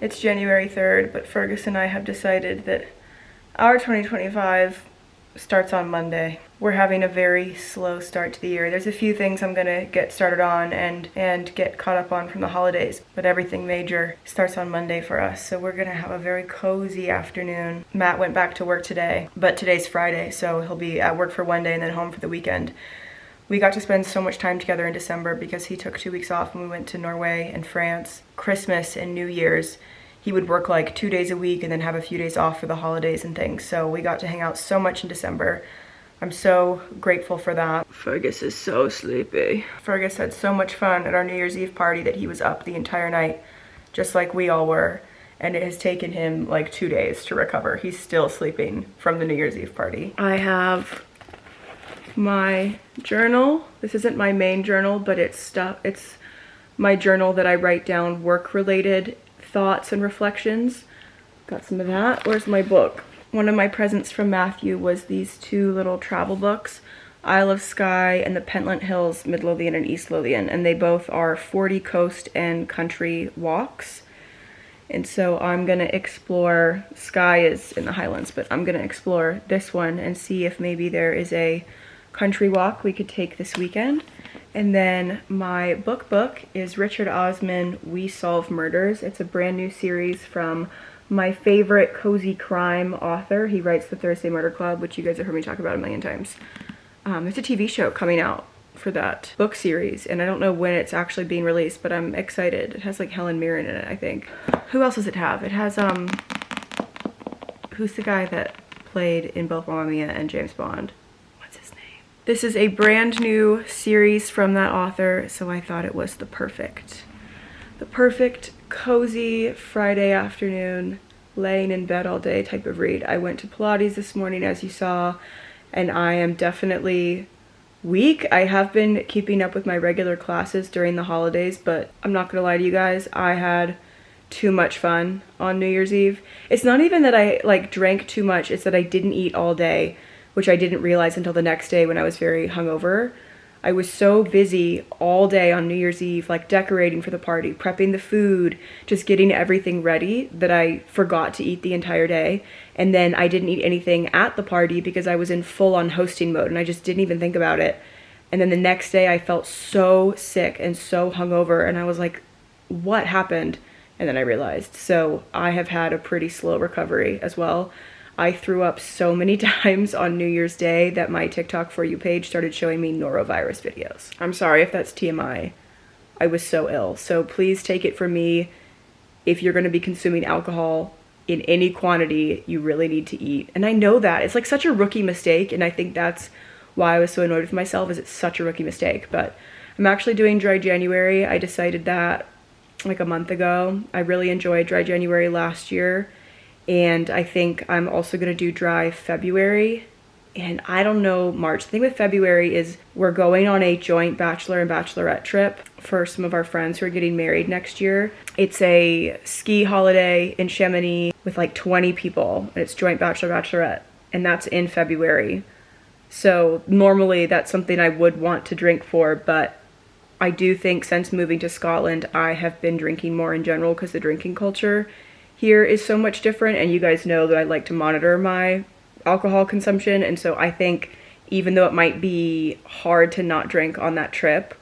It's January 3rd, but Fergus and I have decided that our 2025 starts on Monday. We're having a very slow start to the year. There's a few things I'm gonna get started on and get caught up on from the holidays, but everything major starts on Monday for us. So we're gonna have a very cozy afternoon. Matt went back to work today, but today's Friday, so he'll be at work for one day and then home for the weekend. We got to spend so much time together in December because he took 2 weeks off and we went to Norway and France. Christmas and New Year's, he would work like 2 days a week and then have a few days off for the holidays and things. So we got to hang out so much in December. I'm so grateful for that. Fergus is so sleepy. Fergus had so much fun at our New Year's Eve party that he was up the entire night, just like we all were. And it has taken him like 2 days to recover. He's still sleeping from the New Year's Eve party. I have my journal. This isn't my main journal, but it's my journal that I write down work-related thoughts and reflections. Got some of that. Where's my book? One of my presents from Matthew was these two little travel books, Isle of Skye and the Pentland Hills, Mid Lothian and East Lothian, and they both are 40 coast and country walks. And so I'm gonna explore, Skye is in the Highlands, but I'm gonna explore this one and see if maybe there is a country walk we could take this weekend. And then my book is Richard Osman, We Solve Murders. It's a brand new series from my favorite cozy crime author. He writes the Thursday Murder Club, which you guys have heard me talk about a million times. There's a TV show coming out for that book series, and I don't know when it's actually being released, but I'm excited. It has like Helen Mirren in it, I think. Who else does it have? It has, who's the guy that played in both Mamma Mia and James Bond? What's his name? This is a brand new series from that author, so I thought it was the perfect cozy Friday afternoon, laying in bed all day type of read. I went to Pilates this morning, as you saw, and I am definitely weak. I have been keeping up with my regular classes during the holidays, but I'm not gonna lie to you guys, I had too much fun on New Year's Eve. It's not even that I like drank too much, it's that I didn't eat all day, which I didn't realize until the next day when I was very hungover. I was so busy all day on New Year's Eve, like decorating for the party, prepping the food, just getting everything ready, that I forgot to eat the entire day. And then I didn't eat anything at the party because I was in full-on hosting mode and I just didn't even think about it. And then the next day I felt so sick and so hungover and I was like, what happened? And then I realized. So I have had a pretty slow recovery as well. I threw up so many times on New Year's Day that my TikTok For You page started showing me norovirus videos. I'm sorry if that's TMI. I was so ill. So please take it from me, if you're gonna be consuming alcohol in any quantity, you really need to eat. And I know that. It's like such a rookie mistake, and I think that's why I was so annoyed with myself, is it's such a rookie mistake. But I'm actually doing dry January. I decided that like a month ago. I really enjoyed dry January last year. And I think I'm also gonna do dry February, and I don't know March. The thing with February is we're going on a joint bachelor and bachelorette trip for some of our friends who are getting married next year. It's a ski holiday in Chamonix with like 20 people, and it's joint bachelor bachelorette, and that's in February. So normally that's something I would want to drink for, but I do think since moving to Scotland, I have been drinking more in general because the drinking culture here is so much different, and you guys know that I like to monitor my alcohol consumption, and so I think even though it might be hard to not drink on that trip,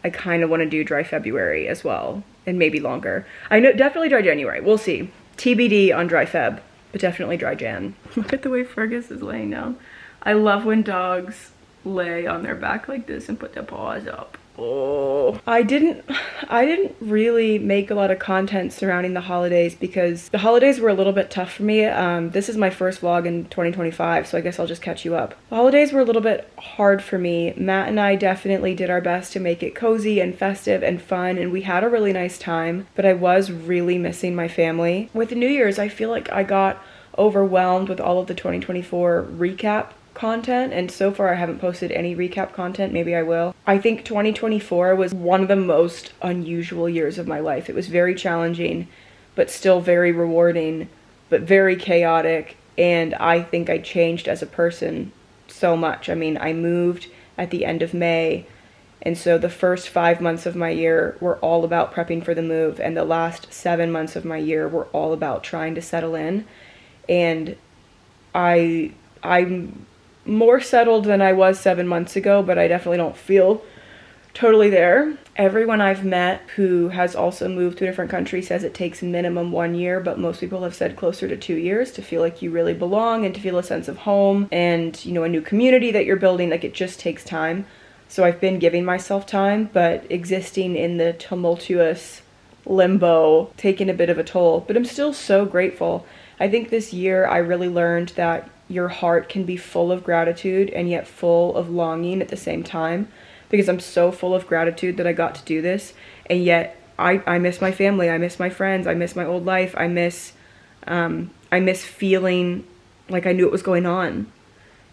I kind of want to do dry February as well, and maybe longer. I know, definitely dry January, we'll see. TBD on dry Feb, but definitely dry Jan. Look at the way Fergus is laying down. I love when dogs lay on their back like this and put their paws up. Oh, I didn't really make a lot of content surrounding the holidays because the holidays were a little bit tough for me. This is my first vlog in 2025, so I guess I'll just catch you up. The holidays were a little bit hard for me. Matt and I definitely did our best to make it cozy and festive and fun, and we had a really nice time, but I was really missing my family. With New Year's, I feel like I got overwhelmed with all of the 2024 recap content, and so far I haven't posted any recap content. Maybe I will. I think 2024 was one of the most unusual years of my life. It was very challenging, but still very rewarding, but very chaotic, and I think I changed as a person so much. I mean, I moved at the end of May, And so the first 5 months of my year were all about prepping for the move, and the last 7 months of my year were all about trying to settle in. And I'm more settled than I was 7 months ago, but I definitely don't feel totally there. Everyone I've met who has also moved to a different country says it takes minimum 1 year, but most people have said closer to 2 years to feel like you really belong and to feel a sense of home and, a new community that you're building. Like, it just takes time. So I've been giving myself time, but existing in the tumultuous limbo, taking a bit of a toll. But I'm still so grateful. I think this year I really learned that your heart can be full of gratitude and yet full of longing at the same time, because I'm so full of gratitude that I got to do this, and yet I miss my family, I miss my friends, I miss my old life, I miss feeling like I knew what was going on.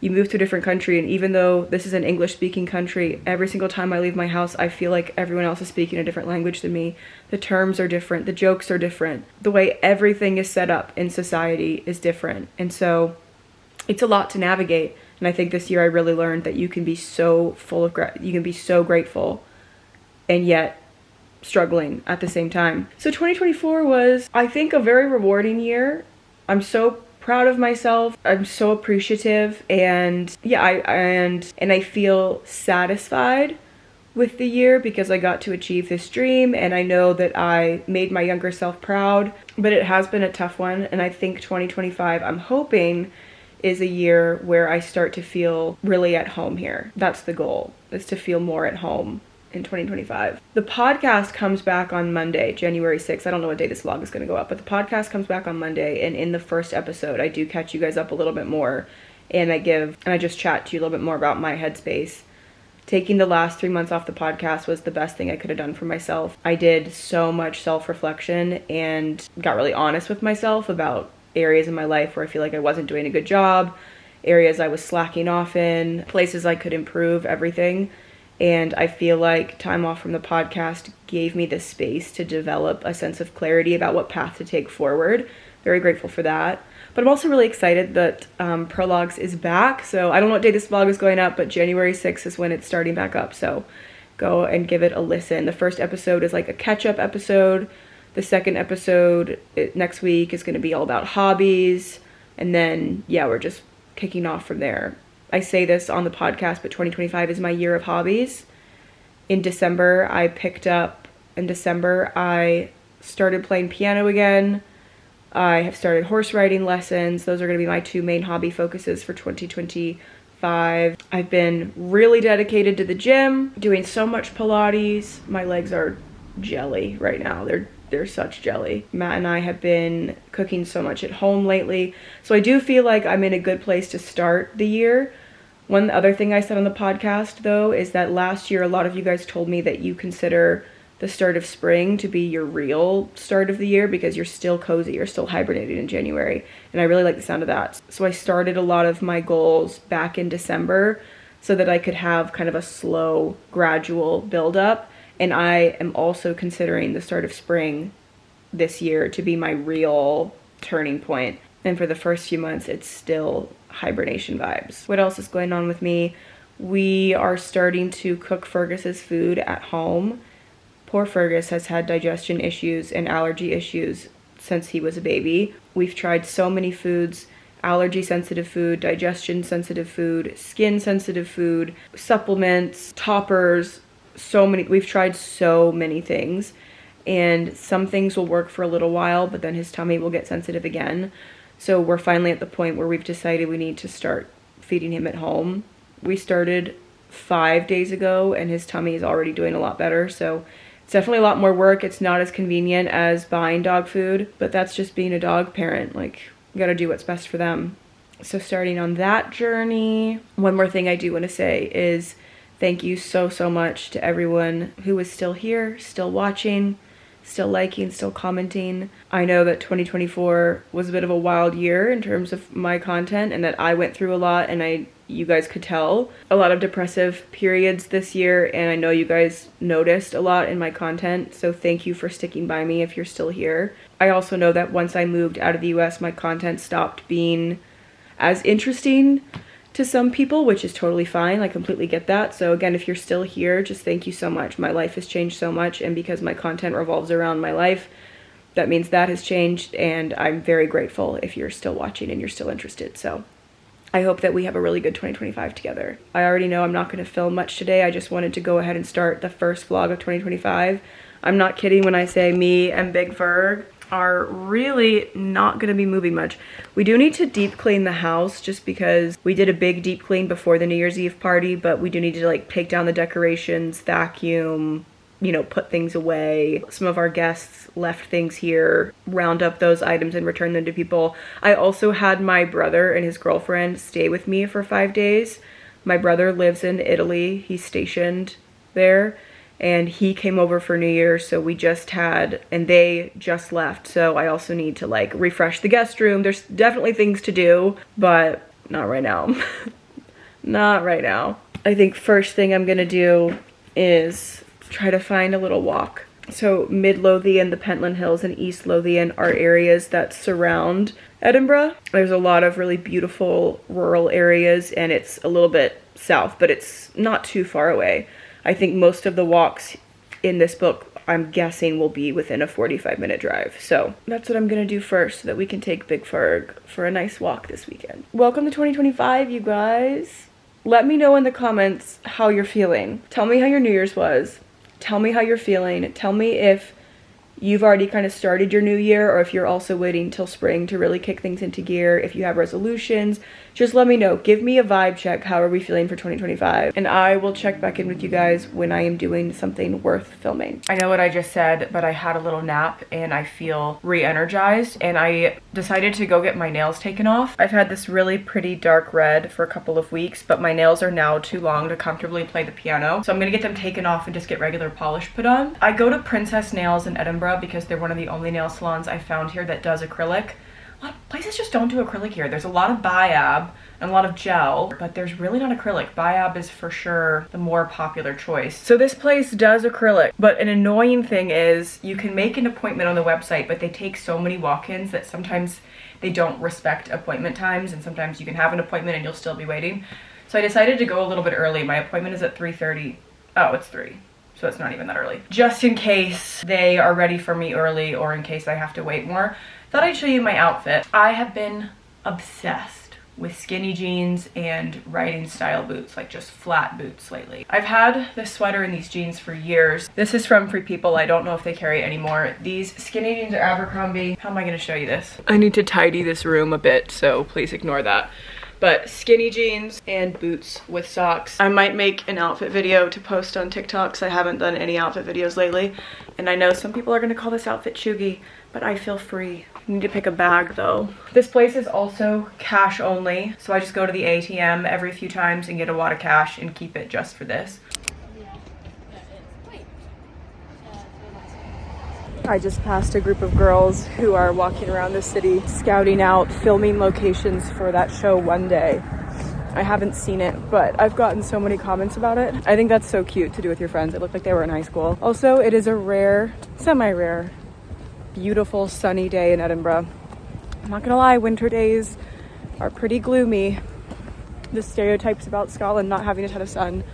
You move to a different country, and even though this is an English-speaking country, every single time I leave my house, I feel like everyone else is speaking a different language than me. The terms are different, the jokes are different, the way everything is set up in society is different, and so it's a lot to navigate. And I think this year I really learned that you can be so you can be so grateful and yet struggling at the same time. So 2024 was, I think, a very rewarding year. I'm so proud of myself. I'm so appreciative, and I feel satisfied with the year because I got to achieve this dream, and I know that I made my younger self proud, but it has been a tough one. And I think 2025, I'm hoping, is a year where I start to feel really at home here. That's the goal, is to feel more at home in 2025. The podcast comes back on Monday, January 6th. I don't know what day this vlog is going to go up, but the podcast comes back on Monday, and in the first episode, I do catch you guys up a little bit more, and I just chat to you a little bit more about my headspace. Taking the last 3 months off the podcast was the best thing I could have done for myself. I did so much self-reflection and got really honest with myself about areas in my life where I feel like I wasn't doing a good job, areas I was slacking off in, places I could improve, everything. And I feel like time off from the podcast gave me the space to develop a sense of clarity about what path to take forward. Very grateful for that. But I'm also really excited that Prologues is back. So I don't know what day this vlog is going up, but January 6th is when it's starting back up. So go and give it a listen. The first episode is like a catch-up episode. The second episode next week is going to be all about hobbies. And then, we're just kicking off from there. I say this on the podcast, but 2025 is my year of hobbies. In December, I started playing piano again. I have started horse riding lessons. Those are going to be my two main hobby focuses for 2025. I've been really dedicated to the gym, doing so much Pilates. My legs are jelly right now. They're such jelly. Matt and I have been cooking so much at home lately. So I do feel like I'm in a good place to start the year. One other thing I said on the podcast, though, is that last year a lot of you guys told me that you consider the start of spring to be your real start of the year because you're still cozy, you're still hibernating in January. And I really like the sound of that. So I started a lot of my goals back in December so that I could have kind of a slow, gradual build up. And I am also considering the start of spring this year to be my real turning point. And for the first few months, it's still hibernation vibes. What else is going on with me? We are starting to cook Fergus's food at home. Poor Fergus has had digestion issues and allergy issues since he was a baby. We've tried so many foods: allergy sensitive food, digestion sensitive food, skin sensitive food, supplements, toppers, we've tried so many things, and some things will work for a little while, but then his tummy will get sensitive again. So we're finally at the point where we've decided we need to start feeding him at home. We started 5 days ago, and his tummy is already doing a lot better, so it's definitely a lot more work. It's not as convenient as buying dog food, but that's just being a dog parent. Like, you gotta do what's best for them. So starting on that journey, one more thing I do want to say is thank you so much to everyone who is still here, still watching, still liking, still commenting. I know that 2024 was a bit of a wild year in terms of my content, and that I went through a lot, and you guys could tell a lot of depressive periods this year, and I know you guys noticed a lot in my content, so thank you for sticking by me if you're still here. I also know that once I moved out of the US, my content stopped being as interesting to some people, which is totally fine. I completely get that. So again, if you're still here, just thank you so much. My life has changed so much, and because my content revolves around my life, that means that has changed, and I'm very grateful if you're still watching and you're still interested. So I hope that we have a really good 2025 together. I already know I'm not going to film much today. I just wanted to go ahead and start the first vlog of 2025. I'm not kidding when I say me and Big Ferg are really not going to be moving much. We do need to deep clean the house just because we did a big deep clean before the New Year's Eve party, but we do need to like take down the decorations, vacuum, you know, put things away. Some of our guests left things here, round up those items and return them to people. I also had my brother and his girlfriend stay with me for 5 days. My brother lives in Italy. He's stationed there, and he came over for New Year's, so we just had, and they just left. So I also need to like refresh the guest room. There's definitely things to do, but not right now. Not right now. I think first thing I'm gonna do is try to find a little walk. So Mid Lothian, the Pentland Hills, and East Lothian are areas that surround Edinburgh. There's a lot of really beautiful rural areas, and it's a little bit south, but it's not too far away. I think most of the walks in this book, I'm guessing, will be within a 45-minute drive. So that's what I'm gonna do first so that we can take Big Ferg for a nice walk this weekend. Welcome to 2025, you guys. Let me know in the comments how you're feeling. Tell me how your New Year's was. Tell me how you're feeling. Tell me if you've already kind of started your new year, or if you're also waiting till spring to really kick things into gear. If you have resolutions, just let me know. Give me a vibe check. How are we feeling for 2025? And I will check back in with you guys when I am doing something worth filming. I know what I just said, but I had a little nap and I feel re-energized, and I decided to go get my nails taken off. I've had this really pretty dark red for a couple of weeks, but my nails are now too long to comfortably play the piano. So I'm gonna get them taken off and just get regular polish put on. I go to Princess Nails in Edinburgh because they're one of the only nail salons I found here that does acrylic. A lot of places just don't do acrylic here. There's a lot of biab and a lot of gel, but there's really not acrylic. Biab is for sure the more popular choice. So this place does acrylic, but an annoying thing is you can make an appointment on the website, but they take so many walk-ins that sometimes they don't respect appointment times, and sometimes you can have an appointment and you'll still be waiting. So I decided to go a little bit early. My appointment is at 3:30. Oh, it's 3. So it's not even that early. Just in case they are ready for me early, or in case I have to wait more. Thought I'd show you my outfit. I have been obsessed with skinny jeans and riding style boots, like just flat boots lately. I've had this sweater and these jeans for years. This is from Free People. I don't know if they carry it anymore. These skinny jeans are Abercrombie. How am I gonna show you this? I need to tidy this room a bit, so please ignore that. But skinny jeans and boots with socks. I might make an outfit video to post on TikTok because I haven't done any outfit videos lately. And I know some people are gonna call this outfit chuggy, but I feel free. I need to pick a bag though. This place is also cash only, so I just go to the ATM every few times and get a wad of cash and keep it just for this. I just passed a group of girls who are walking around the city, scouting out, filming locations for that show One Day. I haven't seen it, but I've gotten so many comments about it. I think that's so cute to do with your friends. It looked like they were in high school. Also, it is a rare, semi-rare, beautiful sunny day in Edinburgh. I'm not gonna lie, winter days are pretty gloomy. The stereotypes about Scotland not having a ton of sun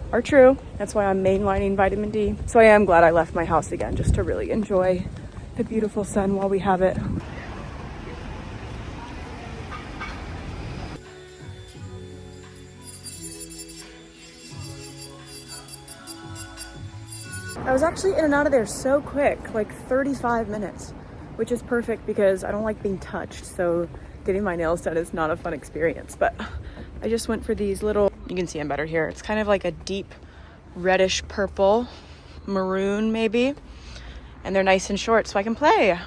are true. That's why I'm mainlining vitamin D. So I am glad I left my house again just to really enjoy the beautiful sun while we have it. I was actually in and out of there so quick, like 35 minutes, which is perfect because I don't like being touched. So getting my nails done is not a fun experience, but I just went for these little, you can see them better here. It's kind of like a deep reddish purple, maroon maybe, and they're nice and short so I can play.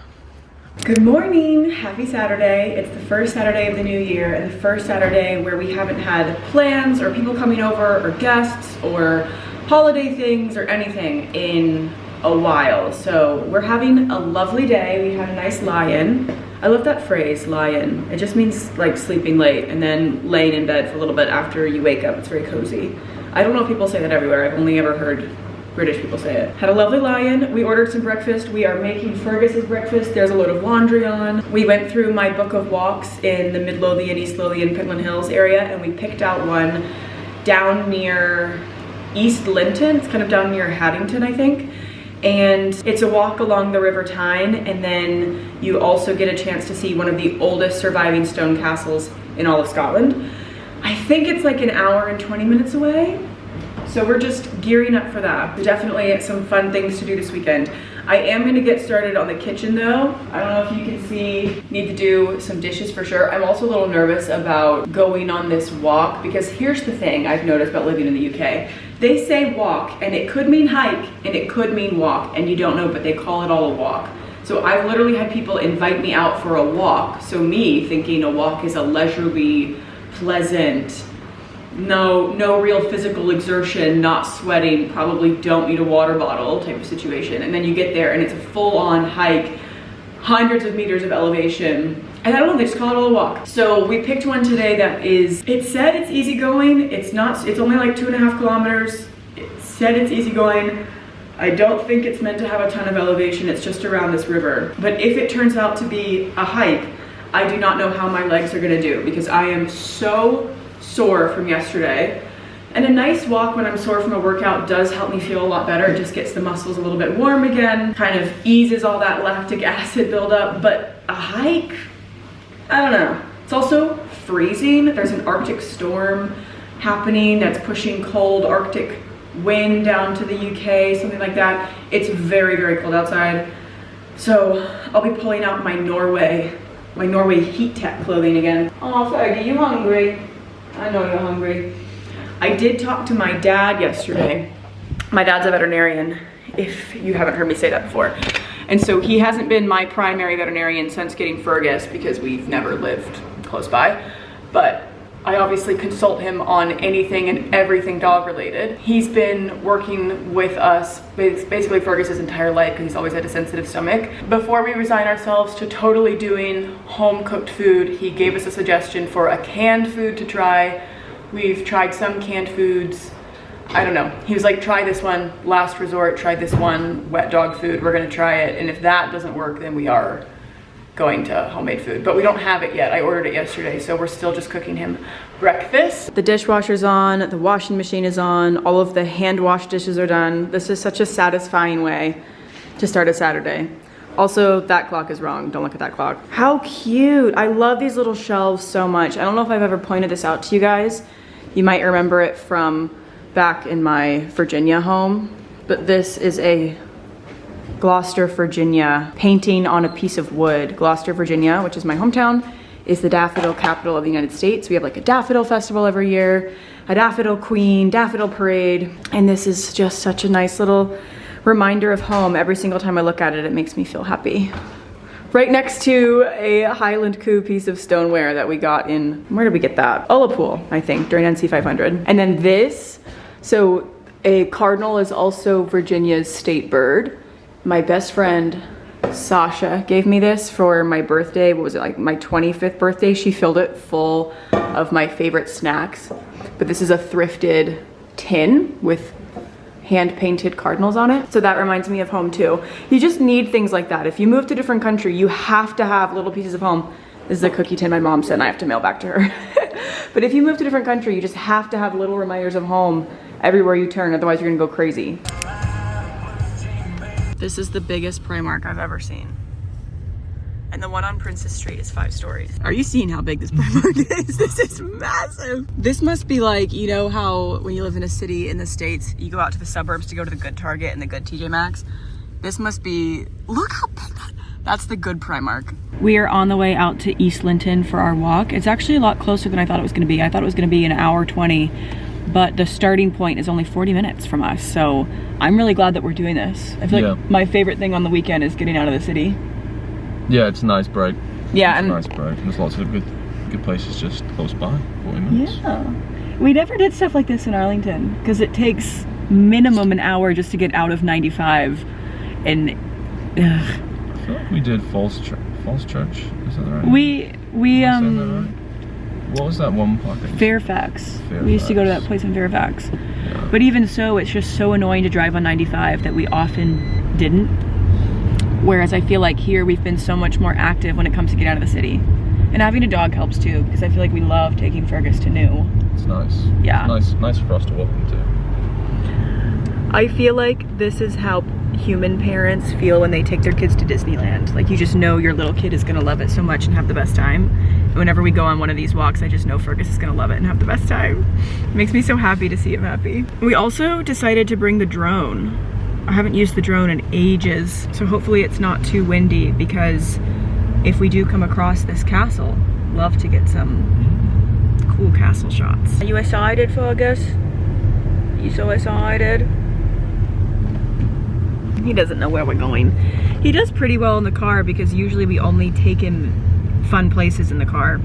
Good morning, happy Saturday. It's the first Saturday of the new year and the first Saturday where we haven't had plans or people coming over or guests or holiday things or anything in a while. So we're having a lovely day. We had a nice lie-in. I love that phrase, lie-in. It just means like sleeping late and then laying in bed for a little bit after you wake up. It's very cozy. I don't know if people say that everywhere. I've only ever heard British people say it. Had a lovely lie-in. We ordered some breakfast. We are making Fergus's breakfast. There's a load of laundry on. We went through my book of walks in the Mid Lothian, East Lothian, Pentland Hills area, and we picked out one down near East Linton. It's kind of down near Haddington, I think. And it's a walk along the River Tyne, and then you also get a chance to see one of the oldest surviving stone castles in all of Scotland. I think it's like an hour and 20 minutes away. So we're just gearing up for that. Definitely some fun things to do this weekend. I am gonna get started on the kitchen though. I don't know if you can see, need to do some dishes for sure. I'm also a little nervous about going on this walk because here's the thing I've noticed about living in the UK. They say walk and it could mean hike and it could mean walk and you don't know, but they call it all a walk. So I've literally had people invite me out for a walk. So me thinking a walk is a leisurely, pleasant, no real physical exertion, not sweating, probably don't need a water bottle type of situation. And then you get there and it's a full-on hike, hundreds of meters of elevation. And I don't know, they just call it all a walk. So we picked one today that is, it said it's easygoing. It's not, it's only like 2.5 kilometers. It said it's easygoing. I don't think it's meant to have a ton of elevation. It's just around this river. But if it turns out to be a hike, I do not know how my legs are gonna do because I am so sore from yesterday. And a nice walk when I'm sore from a workout does help me feel a lot better. It just gets the muscles a little bit warm again, kind of eases all that lactic acid buildup. But a hike, I don't know. It's also freezing. There's an Arctic storm happening that's pushing cold Arctic wind down to the UK, something like that. It's very, very cold outside. So I'll be pulling out my Norway heat tech clothing again. Oh, Fergie, you hungry? I know you're hungry. I did talk to my dad yesterday. My dad's a veterinarian, if you haven't heard me say that before. And so he hasn't been my primary veterinarian since getting Fergus because we've never lived close by. But I obviously consult him on anything and everything dog related. He's been working with us basically Fergus's entire life because he's always had a sensitive stomach. Before we resign ourselves to totally doing home cooked food, he gave us a suggestion for a canned food to try. We've tried some canned foods. I don't know. He was like, try this one, last resort, try this one, wet dog food, we're gonna try it. And if that doesn't work, then we are going to homemade food, but we don't have it yet. I ordered it yesterday, so we're still just cooking him breakfast. The dishwasher's on, the washing machine is on, all of the hand wash dishes are done. This is such a satisfying way to start a Saturday. Also, that clock is wrong. Don't look at that clock. How cute. I love these little shelves so much. I don't know if I've ever pointed this out to you guys. You might remember it from back in my Virginia home, but this is a Gloucester, Virginia painting on a piece of wood. Gloucester, Virginia, which is my hometown, is the daffodil capital of the United States. We have like a daffodil festival every year, a daffodil queen, daffodil parade, and this is just such a nice little reminder of home. Every single time I look at it, it makes me feel happy. Right next to a Highland Coo piece of stoneware that we got in, where did we get that? Ullapool, I think, during NC 500. And then this, so a cardinal is also Virginia's state bird. My best friend, Sasha, gave me this for my birthday. What was it, like my 25th birthday? She filled it full of my favorite snacks. But this is a thrifted tin with hand-painted cardinals on it. So that reminds me of home too. You just need things like that. If you move to a different country, you have to have little pieces of home. This is a cookie tin my mom sent, I have to mail back to her. But if you move to a different country, you just have to have little reminders of home everywhere you turn, otherwise you're gonna go crazy. This is the biggest Primark I've ever seen. And the one on Princess Street is 5 stories. Are you seeing how big this Primark is? This is massive. This must be like, you know how when you live in a city in the States, you go out to the suburbs to go to the good Target and the good TJ Maxx? This must be, look how big that's the good Primark. We are on the way out to East Linton for our walk. It's actually a lot closer than I thought it was gonna be. I thought it was gonna be an hour 20, but the starting point is only 40 minutes from us. So I'm really glad that we're doing this. I feel like my favorite thing on the weekend is getting out of the city. Yeah, it's a nice break. Yeah, it's a nice break. There's lots of good places just close by, 40 minutes. Yeah. We never did stuff like this in Arlington because it takes minimum an hour just to get out of 95. And I feel like we did Falls Church. Is that right? We Right? What was that one park? Fairfax. We used to go to that place in Fairfax. Yeah. But even so, it's just so annoying to drive on 95 that we often didn't. Whereas I feel like here we've been so much more active when it comes to get out of the city. And having a dog helps too, because I feel like we love taking Fergus to new. It's nice. Yeah. Nice for us to walk into. I feel like this is how human parents feel when they take their kids to Disneyland. Like, you just know your little kid is gonna love it so much and have the best time. And whenever we go on one of these walks, I just know Fergus is gonna love it and have the best time. It makes me so happy to see him happy. We also decided to bring the drone. I haven't used the drone in ages, so hopefully it's not too windy, because if we do come across this castle, love to get some cool castle shots. Are you excited, Fergus? Are you so excited? He doesn't know where we're going. He does pretty well in the car, because usually we only take him fun places in the car.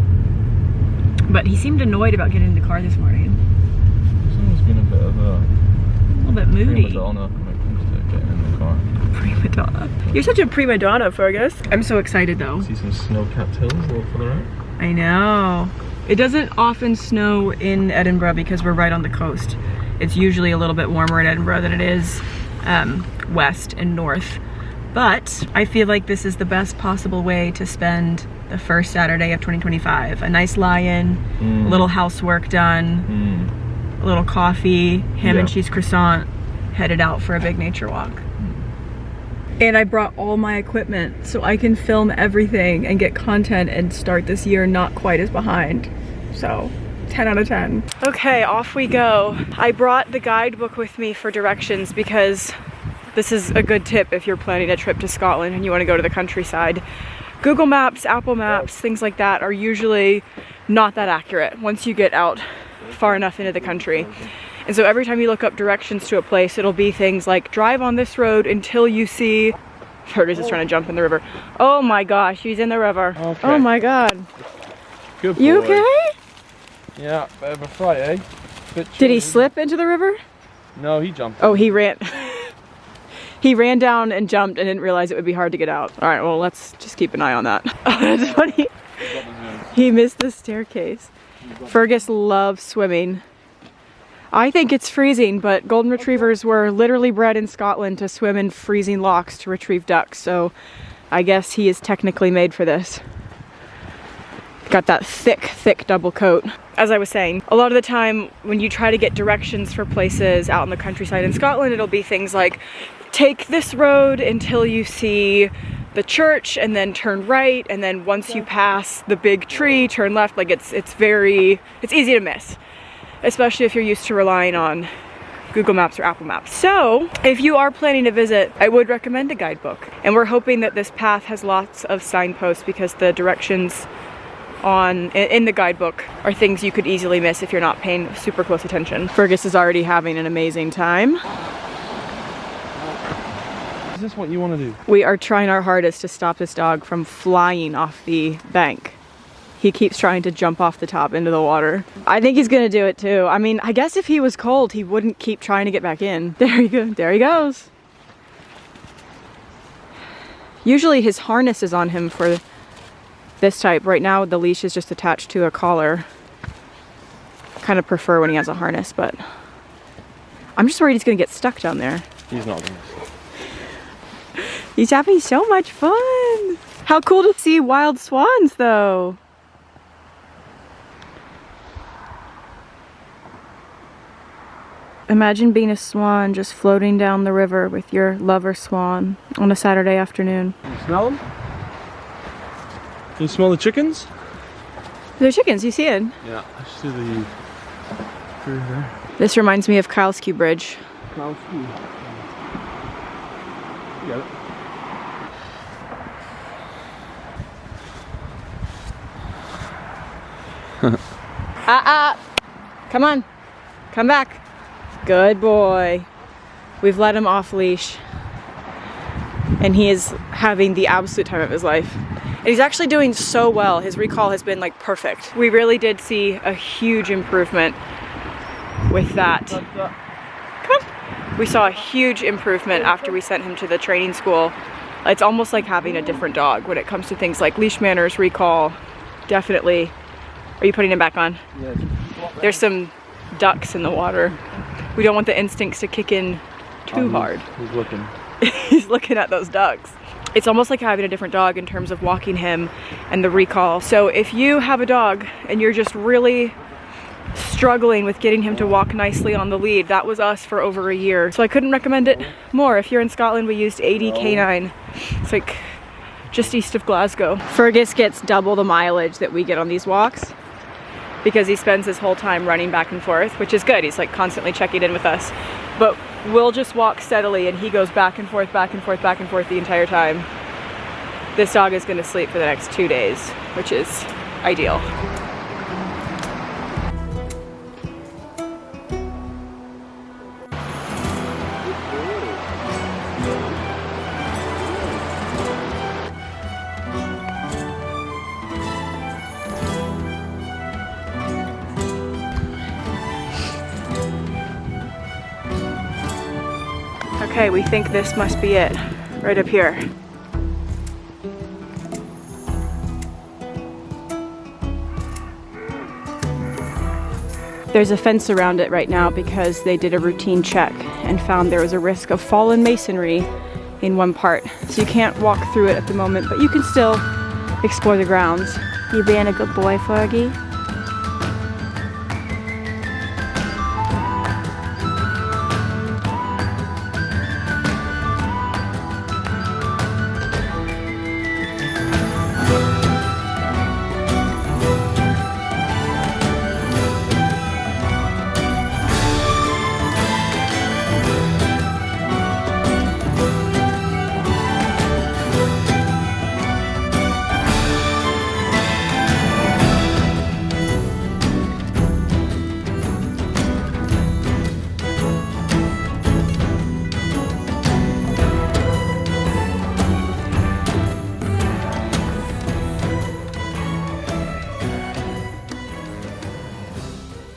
But he seemed annoyed about getting in the car this morning. He's always been a bit of a little bit moody. Prima donna when it comes to getting in the car. Prima donna. You're such a prima donna, Fergus. I'm so excited though. See some snow-capped hills a little further out. I know. It doesn't often snow in Edinburgh because we're right on the coast. It's usually a little bit warmer in Edinburgh than it is west and north. But I feel like this is the best possible way to spend the first Saturday of 2025. A nice lie-in, a little housework done, a little coffee, ham and cheese croissant, headed out for a big nature walk. And I brought all my equipment so I can film everything and get content and start this year not quite as behind. So 10 out of 10. Okay, off we go. I brought the guidebook with me for directions, because this is a good tip if you're planning a trip to Scotland and you want to go to the countryside. Google Maps, Apple Maps, things like that are usually not that accurate once you get out far enough into the country. And so every time you look up directions to a place, it'll be things like, drive on this road until you see... Fergus is trying to jump in the river. Oh my gosh, he's in the river. Okay. Oh my god. Good boy. You okay? Yeah, bit of a fright, eh? Did he slip into the river? No, he jumped. Oh, he ran. He ran down and jumped and didn't realize it would be hard to get out. All right, well, let's just keep an eye on that. Oh, that's funny. He missed the staircase. Fergus loves swimming. I think it's freezing, but golden retrievers were literally bred in Scotland to swim in freezing lochs to retrieve ducks, so I guess he is technically made for this. Got that thick double coat. As I was saying, a lot of the time when you try to get directions for places out in the countryside in Scotland, it'll be things like, take this road until you see the church and then turn right, and then once you pass the big tree, turn left. Like it's easy to miss, especially if you're used to relying on Google Maps or Apple Maps. So if you are planning to visit, I would recommend a guidebook. And we're hoping that this path has lots of signposts, because the directions in the guidebook are things you could easily miss if you're not paying super close attention. Fergus is already having an amazing time. Is this what you want to do? We are trying our hardest to stop this dog from flying off the bank. He keeps trying to jump off the top into the water. I think he's gonna do it too. I mean, I guess if he was cold, he wouldn't keep trying to get back in. There he goes. There he goes. Usually his harness is on him for this type. Right now the leash is just attached to a collar. Kind of prefer when he has a harness, but I'm just worried he's gonna get stuck down there. He's not gonna. He's having so much fun. How cool to see wild swans though. Imagine being a swan just floating down the river with your lover swan on a Saturday afternoon. Can you smell them? Can you smell the chickens? They're chickens, you see it? Yeah, I see the crew there. This reminds me of Kowalski Bridge. Kowalski. You got it. Come on, come back. Good boy. We've let him off leash and he is having the absolute time of his life. And he's actually doing so well. His recall has been like perfect. We really did see a huge improvement with that. Come. We saw a huge improvement after we sent him to the training school. It's almost like having a different dog when it comes to things like leash manners, recall. Definitely Are you putting it back on? Yeah. There's some ducks in the water. We don't want the instincts to kick in too hard. He's looking. He's looking at those ducks. It's almost like having a different dog in terms of walking him and the recall. So if you have a dog and you're just really struggling with getting him to walk nicely on the lead, that was us for over a year. So I couldn't recommend it more. If you're in Scotland, we used 80 K9. It's like just east of Glasgow. Fergus gets double the mileage that we get on these walks because he spends his whole time running back and forth, which is good. He's like constantly checking in with us. But we'll just walk steadily and he goes back and forth, back and forth, back and forth the entire time. This dog is gonna sleep for the next 2 days, which is ideal. Okay, we think this must be it, right up here. There's a fence around it right now because they did a routine check and found there was a risk of fallen masonry in one part. So you can't walk through it at the moment, but you can still explore the grounds. You being a good boy, Fergie?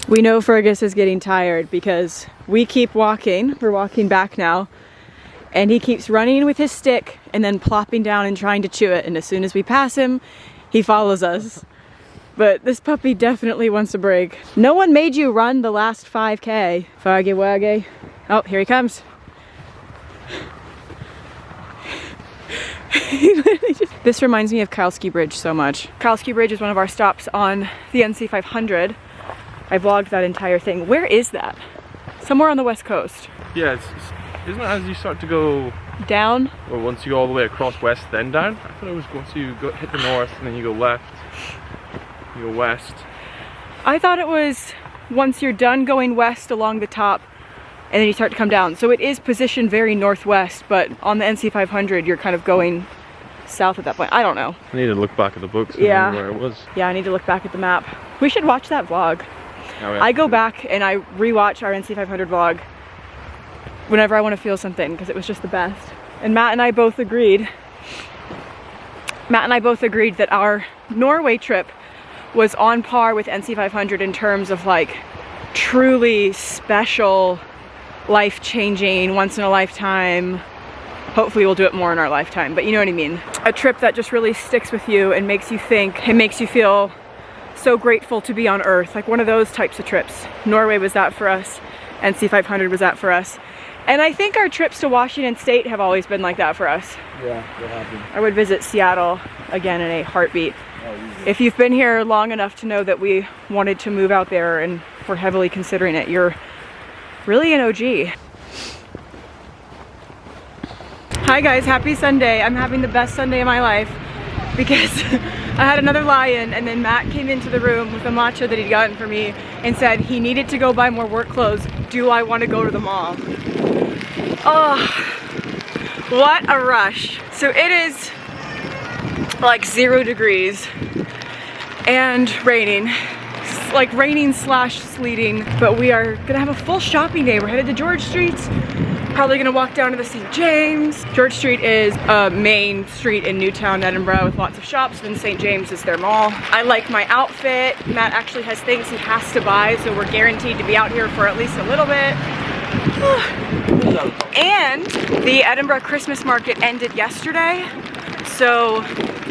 We know Fergus is getting tired because we keep walking. We're walking back now. And he keeps running with his stick and then plopping down and trying to chew it. And as soon as we pass him, he follows us. But this puppy definitely wants a break. No one made you run the last 5K. Fergie waggy. Oh, here he comes. This reminds me of Karlsky Bridge so much. Karlsky Bridge is one of our stops on the NC 500. I vlogged that entire thing. Where is that? Somewhere on the west coast. Yeah, isn't it as you start to go down? Or once you go all the way across west, then down? I thought it was once you go hit the north and then you go left, you go west. I thought it was once you're done going west along the top and then you start to come down. So it is positioned very northwest, but on the NC 500 you're kind of going south at that point. I don't know. I need to look back at the books and yeah. remember where it was. Yeah, I need to look back at the map. We should watch that vlog. Oh, yeah. I go back and I rewatch our NC 500 vlog whenever I want to feel something because it was just the best. And Matt and I both agreed that our Norway trip was on par with NC 500 in terms of like truly special, life-changing, once in a lifetime. Hopefully we'll do it more in our lifetime, but you know what I mean. A trip that just really sticks with you and makes you think, it makes you feel so grateful to be on Earth, like one of those types of trips. Norway was that for us, NC 500 was that for us. And I think our trips to Washington State have always been like that for us. Yeah, what happened? I would visit Seattle again in a heartbeat. Oh, if you've been here long enough to know that we wanted to move out there and we're heavily considering it, you're really an OG. Hi guys, happy Sunday. I'm having the best Sunday of my life because I had another lie-in and then Matt came into the room with a matcha that he'd gotten for me and said he needed to go buy more work clothes. Do I want to go to the mall? Oh, what a rush. So it is like 0 degrees and raining. It's like raining / sleeting, but we are gonna have a full shopping day. We're headed to George Street. Probably gonna walk down to the St. James. George Street is a main street in Newtown, Edinburgh with lots of shops, and St. James is their mall. I like my outfit. Matt actually has things he has to buy, so we're guaranteed to be out here for at least a little bit. And the Edinburgh Christmas market ended yesterday, so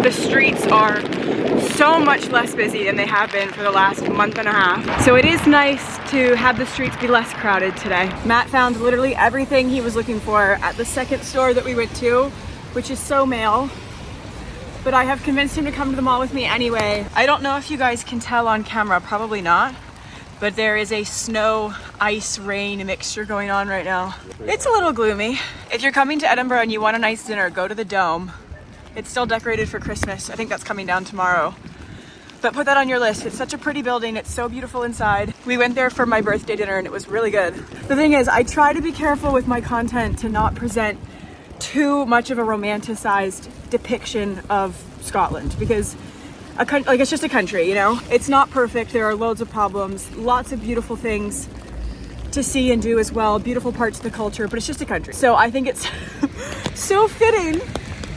the streets are so much less busy than they have been for the last month and a half. So it is nice to have the streets be less crowded today. Matt found literally everything he was looking for at the second store that we went to, which is so male. But I have convinced him to come to the mall with me anyway. I don't know if you guys can tell on camera, probably not, but there is a snow, ice, rain mixture going on right now. It's a little gloomy. If you're coming to Edinburgh and you want a nice dinner, go to the Dome. It's still decorated for Christmas. I think that's coming down tomorrow. But put that on your list. It's such a pretty building. It's so beautiful inside. We went there for my birthday dinner and it was really good. The thing is, I try to be careful with my content to not present too much of a romanticized depiction of Scotland, because it's just a country, you know? It's not perfect. There are loads of problems, lots of beautiful things to see and do as well, beautiful parts of the culture, but it's just a country. So I think it's so fitting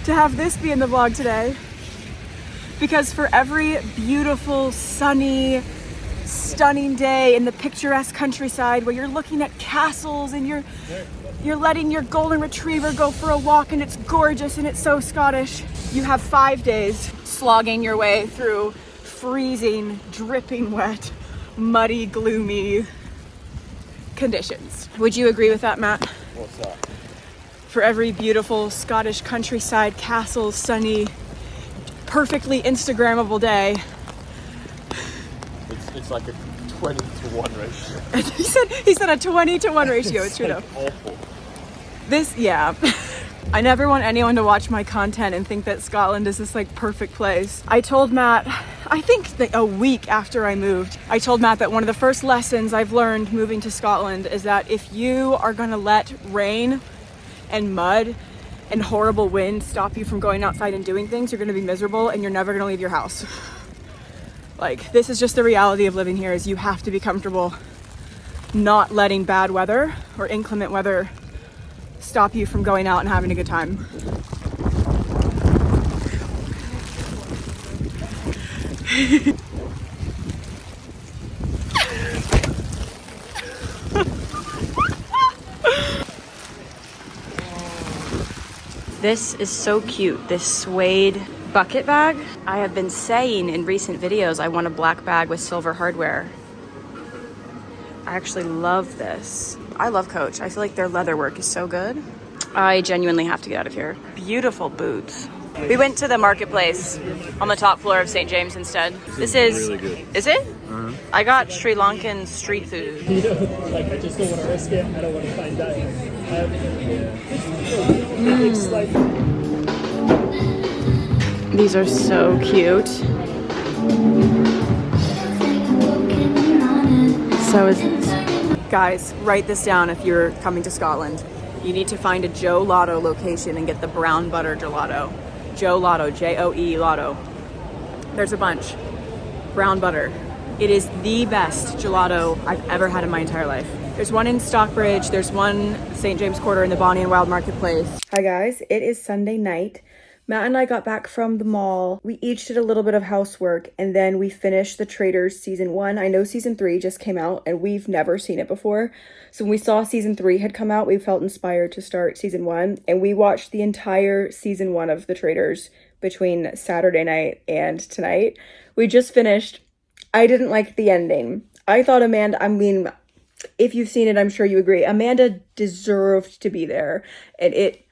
to have this be in the vlog today, because for every beautiful, sunny, stunning day in the picturesque countryside where you're looking at castles and you're letting your golden retriever go for a walk and it's gorgeous and it's so Scottish, you have 5 days slogging your way through freezing, dripping wet, muddy, gloomy conditions. Would you agree with that, Matt? What's that? For every beautiful Scottish countryside, castle, sunny, perfectly Instagrammable day. It's like a 20-to-1 ratio. he said a 20-to-1 ratio. It's true though. Awful. Yeah. I never want anyone to watch my content and think that Scotland is this like perfect place. I told Matt, I think like a week after I moved, I told Matt that one of the first lessons I've learned moving to Scotland is that if you are gonna let rain and mud and horrible wind stop you from going outside and doing things, you're gonna be miserable and you're never gonna leave your house. Like, this is just the reality of living here, is you have to be comfortable not letting bad weather or inclement weather stop you from going out and having a good time. This is so cute, this suede bucket bag. I have been saying in recent videos I want a black bag with silver hardware. I actually love this. I love Coach. I feel like their leather work is so good. I genuinely have to get out of here. Beautiful boots. We went to the marketplace on the top floor of St. James instead. This is really good. Is it? Uh-huh. I got Sri Lankan street food. You know, like I just don't want to risk it. I don't want to find out. It's like These are so cute. So is this. Guys, write this down if you're coming to Scotland. You need to find a Joe Lotto location and get the brown butter gelato. Joe Lotto, J-O-E Lotto. There's a bunch. Brown butter. It is the best gelato I've ever had in my entire life. There's one in Stockbridge, there's one St. James Quarter in the Bonnie and Wild Marketplace. Hi guys, it is Sunday night. Matt and I got back from the mall. We each did a little bit of housework and then we finished The Traitors season 1. I know season 3 just came out and we've never seen it before. So when we saw season 3 had come out, we felt inspired to start season 1 and we watched the entire season 1 of The Traitors between Saturday night and tonight. We just finished. I didn't like the ending. I thought Amanda, if you've seen it, I'm sure you agree. Amanda deserved to be there and it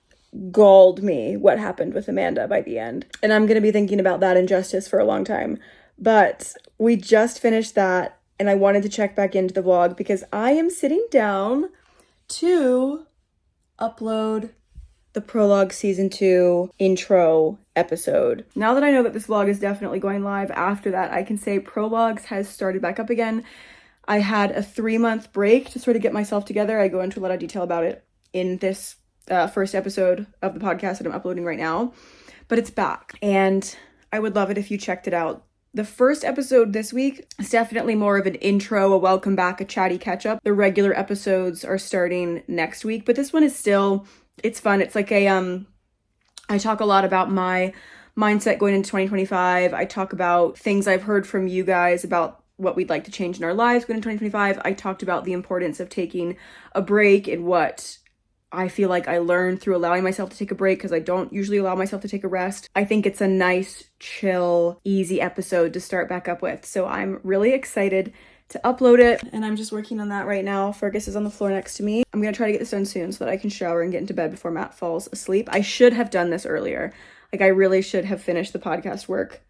galled me what happened with Amanda by the end. And I'm going to be thinking about that injustice for a long time. But we just finished that and I wanted to check back into the vlog because I am sitting down to upload the Prologue season 2 intro episode. Now that I know that this vlog is definitely going live after that, I can say Prologues has started back up again. I had a 3-month break to sort of get myself together. I go into a lot of detail about it in this first episode of the podcast that I'm uploading right now, but it's back and I would love it if you checked it out. The first episode this week is definitely more of an intro, a welcome back, a chatty catch up. The regular episodes are starting next week, but this one is still, it's fun. It's like I talk a lot about my mindset going into 2025. I talk about things I've heard from you guys about what we'd like to change in our lives going into 2025. I talked about the importance of taking a break and what I feel like I learned through allowing myself to take a break, because I don't usually allow myself to take a rest. I think it's a nice, chill, easy episode to start back up with. So I'm really excited to upload it, and I'm just working on that right now. Fergus is on the floor next to me. I'm gonna try to get this done soon so that I can shower and get into bed before Matt falls asleep. I should have done this earlier. Like, I really should have finished the podcast work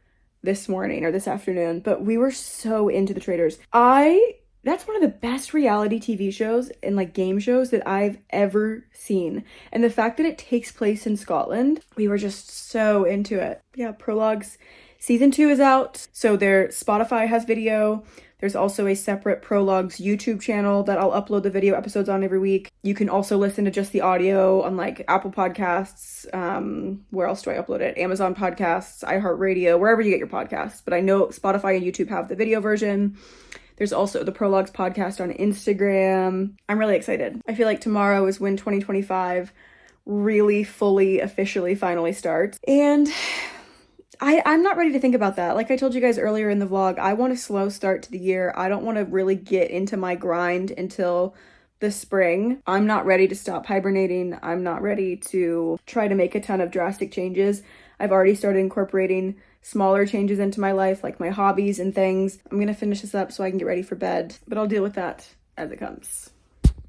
this morning or this afternoon, but we were so into The Traitors. That's one of the best reality TV shows and like game shows that I've ever seen. And the fact that it takes place in Scotland, we were just so into it. Yeah, Prologues season 2 is out. So Spotify has video. There's also a separate Prologues YouTube channel that I'll upload the video episodes on every week. You can also listen to just the audio on like Apple Podcasts. Where else do I upload it? Amazon Podcasts, iHeartRadio, wherever you get your podcasts. But I know Spotify and YouTube have the video version. There's also the Prologues podcast on Instagram. I'm really excited. I feel like tomorrow is when 2025 really fully, officially, finally starts. And I'm not ready to think about that. Like I told you guys earlier in the vlog, I want a slow start to the year. I don't want to really get into my grind until the spring. I'm not ready to stop hibernating. I'm not ready to try to make a ton of drastic changes. I've already started incorporating smaller changes into my life, like my hobbies and things. I'm gonna finish this up so I can get ready for bed, but I'll deal with that as it comes.